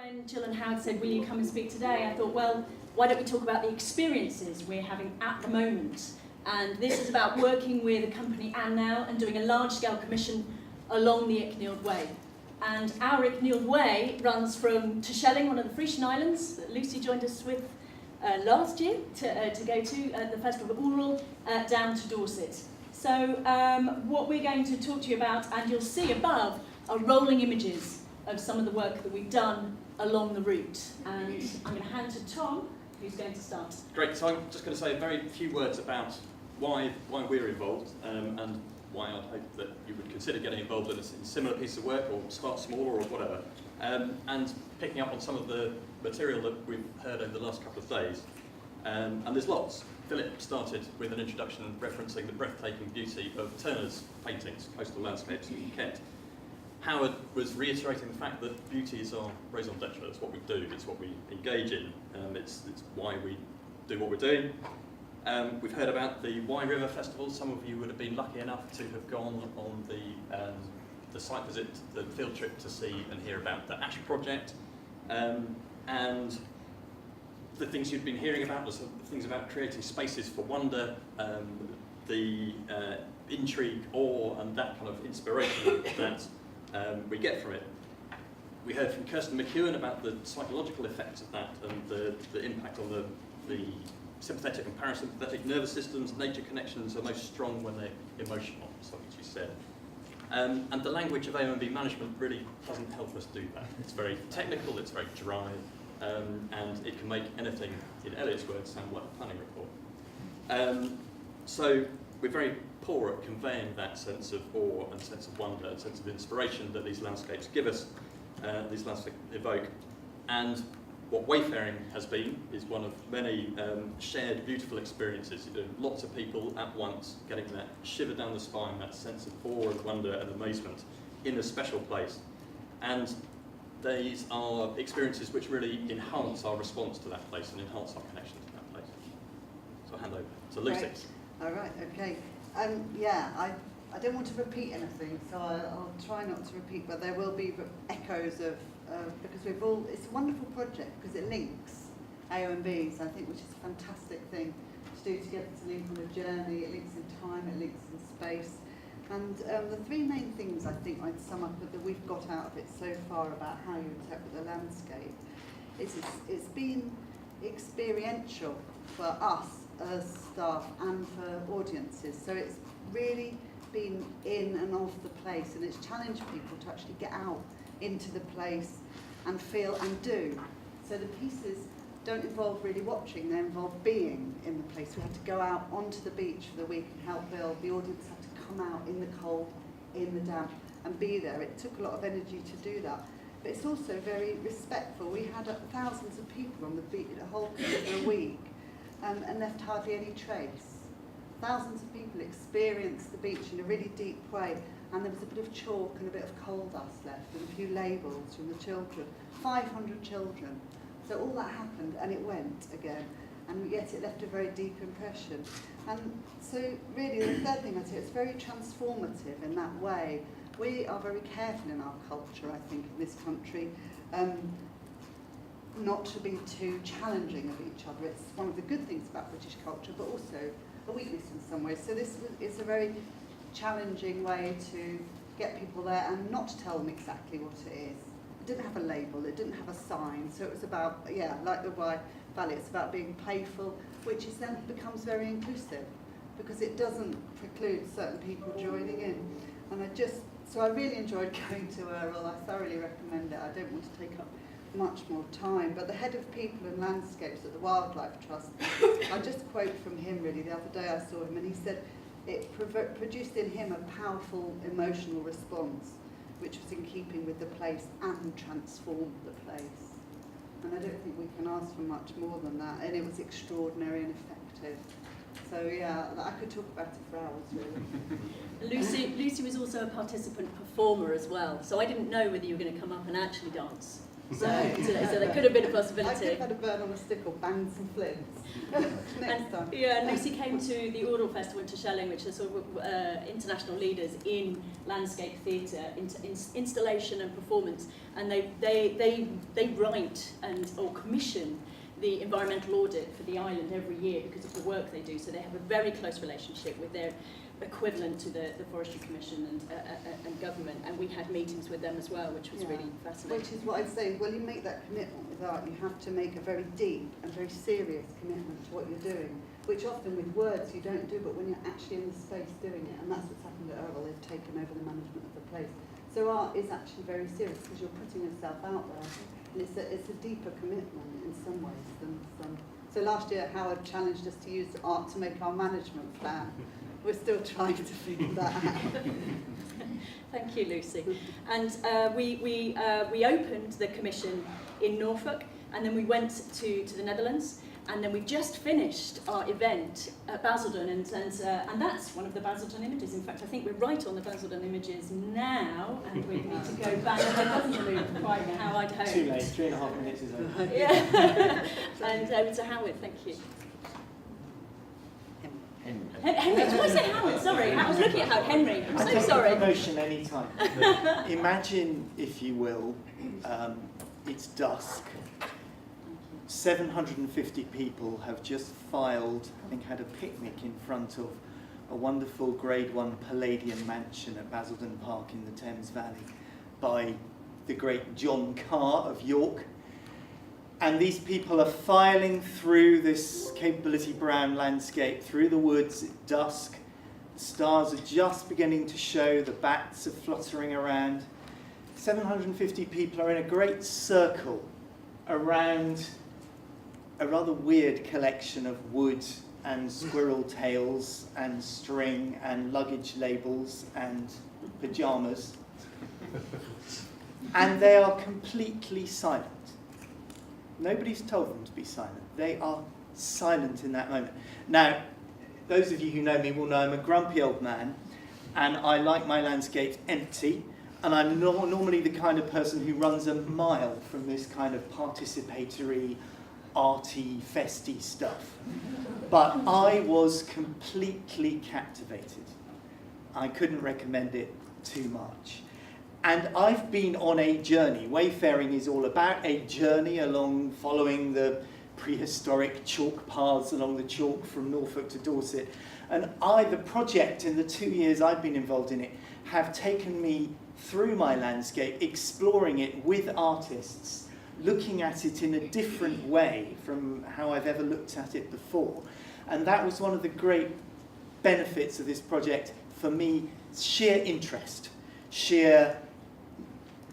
When Jill and Howard said, will you come and speak today, I thought, well, why don't we talk about the experiences we're having at the moment. And this is about working with a company, And Now, and doing a large-scale commission along the Icknield Way. And our Icknield Way runs from Terschelling, one of the Frisian Islands that Lucy joined us with last year to go to the Festival of Oral, down to Dorset. So what we're going to talk to you about, and you'll see above, are rolling images of some of the work that we've done along the route. And I'm going to hand to Tom, who's going to start. Great, so I'm just going to say a very few words about why we're involved and why I'd hope that you would consider getting involved in a similar piece of work or start smaller or whatever. And picking up on some of the material that we've heard over the last couple of days. And there's lots. Philip started with an introduction referencing the breathtaking beauty of Turner's paintings, coastal landscapes in Kent. Howard was reiterating the fact that beauty is our raison d'etre. It's what we do, it's what we engage in, it's why we do what we're doing. We've heard about the Wye River Festival. Some of you would have been lucky enough to have gone on the site visit, the field trip to see and hear about the Ash Project. And the things you'd been hearing about, the things about creating spaces for wonder, the intrigue, awe, and that kind of inspiration that we get from it. We heard from Kirsten McEwen about the psychological effects of that and the impact on the sympathetic and parasympathetic nervous systems. Nature connections are most strong when they're emotional, something she said. And the language of AONB management really doesn't help us do that. It's very technical, it's very dry, and it can make anything, in Elliot's words, sound like a planning report. So we're very poor at conveying that sense of awe and sense of wonder and sense of inspiration that these landscapes give us, these landscapes evoke. And what wayfaring has been is one of many shared beautiful experiences. You do lots of people at once getting that shiver down the spine, that sense of awe and wonder and amazement in a special place. And these are experiences which really enhance our response to that place and enhance our connection to that place. So I'll hand over to Lucy. Right. All right, okay. Yeah, I don't want to repeat anything, so I'll try not to repeat, but there will be echoes of, because it's a wonderful project because it links AONBs, I think, which is a fantastic thing to do together, to link on a journey. It links in time, it links in space. And the three main things I think I'd sum up that we've got out of it so far about how you interpret the landscape is it's been experiential for us as staff and for audiences. So it's really been in and of the place, and it's challenged people to actually get out into the place and feel and do. So the pieces don't involve really watching, they involve being in the place. We had to go out onto the beach for the week and help build. The audience had to come out in the cold, in the damp, and be there. It took a lot of energy to do that. But it's also very respectful. We had thousands of people on the beach, the whole beach for a week, and left hardly any trace. Thousands of people experienced the beach in a really deep way, and there was a bit of chalk and a bit of coal dust left, and a few labels from the children. 500 children. So all that happened, and it went again, and yet it left a very deep impression. And so really the third thing I'd say, it's very transformative in that way. We are very careful in our culture, I think, in this country, not to be too challenging of each other. It's one of the good things about British culture, but also a weakness in some ways. So this is a very challenging way to get people there and not to tell them exactly what it is. It didn't have a label, it didn't have a sign, so it was about, yeah, like the Wye Valley, it's about being playful, which is then becomes very inclusive, because it doesn't preclude certain people joining in. And so I really enjoyed going to Earl. I thoroughly recommend it. I don't want to take up much more time, but the head of people and landscapes at the Wildlife Trust, I just quote from him really. The other day I saw him and he said it produced in him a powerful emotional response which was in keeping with the place and transformed the place. And I don't think we can ask for much more than that, and it was extraordinary and effective. So yeah, I could talk about it for hours really. Lucy was also a participant performer as well, so I didn't know whether you were going to come up and actually dance So there could have been a I possibility. could have had a burn on a stick or bang some flints next time. Yeah, and Lucy came to the Oral Festival in Terschelling, which are sort of international leaders in landscape theatre, installation and performance, and they write or commission the environmental audit for the island every year because of the work they do. So they have a very close relationship with their equivalent to the Forestry Commission and government, and we had meetings with them as well, which was really fascinating. Which is what I'd say, when you make that commitment with art, you have to make a very deep and very serious commitment to what you're doing, which often with words you don't do, but when you're actually in the space doing it, and that's what's happened at Earl, they've taken over the management of the place. So art is actually very serious because you're putting yourself out there, and it's a deeper commitment in some ways than some. So last year Howard challenged us to use art to make our management plan. We're still trying to figure that out. Thank you, Lucy. And we opened the commission in Norfolk, and then we went to the Netherlands, and then we just finished our event at Basildon, and that's one of the Basildon images. In fact, I think we're right on the Basildon images now, and we need to go back. It doesn't move quite how I'd hoped. Too late, 3.5 minutes is over. Yeah. And to Howard, thank you. Henry, did I say Howard? Sorry, I was looking at Howard. Henry, I'm so sorry. Promotion anytime. Imagine, if you will, it's dusk. 750 people have just filed, having had a picnic in front of a wonderful Grade 1 Palladian mansion at Basildon Park in the Thames Valley by the great John Carr of York. And these people are filing through this Capability Brown landscape, through the woods at dusk. The stars are just beginning to show, the bats are fluttering around. 750 people are in a great circle around a rather weird collection of wood and squirrel tails and string and luggage labels and pyjamas. And they are completely silent. Nobody's told them to be silent. They are silent in that moment. Now, those of you who know me will know I'm a grumpy old man, and I like my landscapes empty, and I'm normally the kind of person who runs a mile from this kind of participatory, arty, festy stuff. But I was completely captivated. I couldn't recommend it too much. And I've been on a journey. Wayfaring is all about a journey along following the prehistoric chalk paths along the chalk from Norfolk to Dorset. And the project in the 2 years I've been involved in it have taken me through my landscape, exploring it with artists, looking at it in a different way from how I've ever looked at it before. And that was one of the great benefits of this project for me, sheer interest, sheer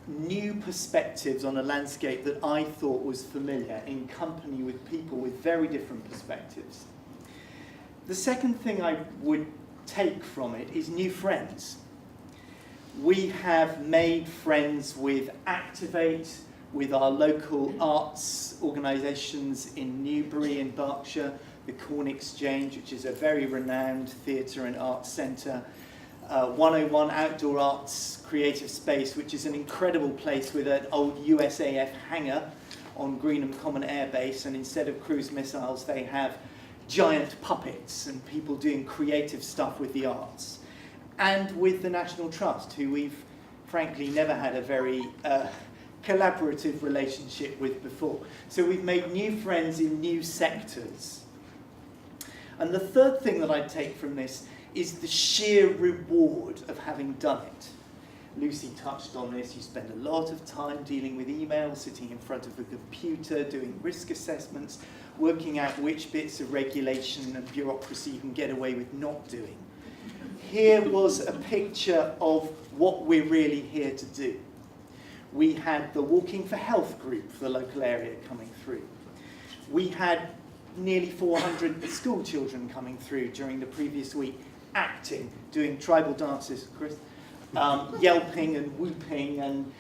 new perspectives on a landscape that I thought was familiar, in company with people with very different perspectives. The second thing I would take from it is new friends. We have made friends with Activate, with our local arts organisations in Newbury in Berkshire, the Corn Exchange, which is a very renowned theatre and arts centre, 101 Outdoor Arts Creative Space, which is an incredible place with an old USAF hangar on Greenham Common Air Base, and instead of cruise missiles they have giant puppets and people doing creative stuff with the arts. And with the National Trust, who we've frankly never had a very collaborative relationship with before. So we've made new friends in new sectors. And the third thing that I'd take from this is the sheer reward of having done it. Lucy touched on this. You spend a lot of time dealing with emails, sitting in front of a computer, doing risk assessments, working out which bits of regulation and bureaucracy you can get away with not doing. Here was a picture of what we're really here to do. We had the Walking for Health group for the local area coming through. We had nearly 400 school children coming through during the previous week, acting, doing tribal dances, Chris, yelping and whooping and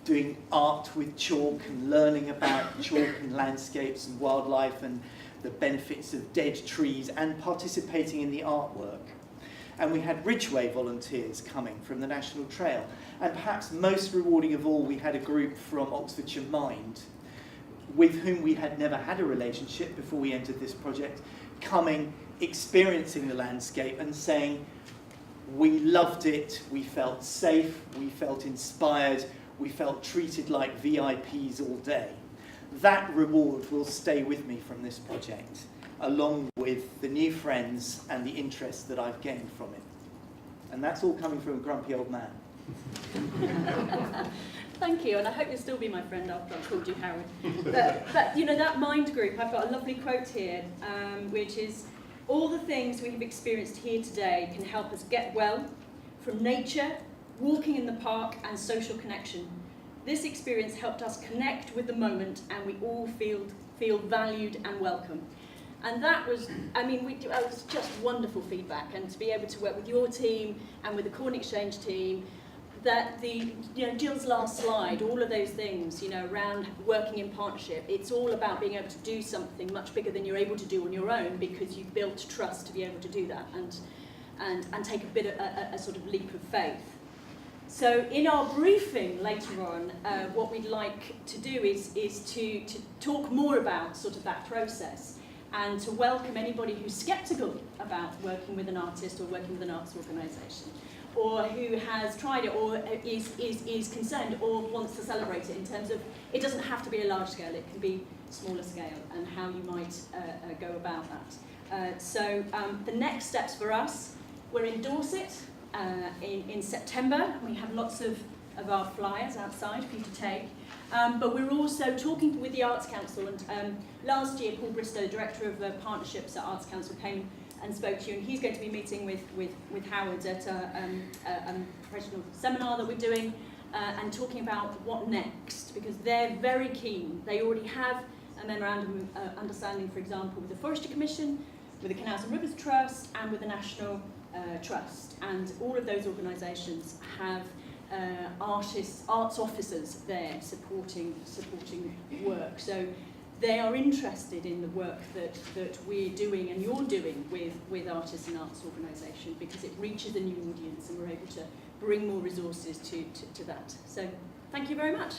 doing art with chalk and learning about chalk and landscapes and wildlife and the benefits of dead trees and participating in the artwork. And we had Ridgeway volunteers coming from the National Trail. And perhaps most rewarding of all, we had a group from Oxfordshire Mind, with whom we had never had a relationship before we entered this project, coming, experiencing the landscape and saying, we loved it, we felt safe, we felt inspired, we felt treated like VIPs all day. That reward will stay with me from this project, along with the new friends and the interest that I've gained from it. And that's all coming from a grumpy old man. Thank you, and I hope you'll still be my friend after I've called you Howard. But you know, that mind group, I've got a lovely quote here, which is, all the things we have experienced here today can help us get well from nature, walking in the park, and social connection. This experience helped us connect with the moment, and we all feel valued and welcome. And that was, I mean, it was just wonderful feedback, and to be able to work with your team and with the Corn Exchange team, that Jill's last slide, all of those things, around working in partnership, it's all about being able to do something much bigger than you're able to do on your own, because you've built trust to be able to do that and take a sort of leap of faith. So in our briefing later on, what we'd like to do is to talk more about sort of that process, and to welcome anybody who's sceptical about working with an artist or working with an arts organisation, or who has tried it, or is concerned, or wants to celebrate it in terms of, it doesn't have to be a large scale, it can be smaller scale, and how you might go about that. So the next steps for us, we're in Dorset in September. We have lots of our flyers outside for you to take. But we're also talking with the Arts Council, and last year Paul Bristow, Director of Partnerships at Arts Council, came and spoke to you, and he's going to be meeting with Howard at a professional seminar that we're doing, and talking about what next, because they're very keen. They already have a memorandum of understanding, for example, with the Forestry Commission, with the Canals and Rivers Trust, and with the National Trust, and all of those organisations have arts officers there supporting work. So they are interested in the work that we're doing and you're doing with artists and arts organisation, because it reaches a new audience and we're able to bring more resources to that. So thank you very much.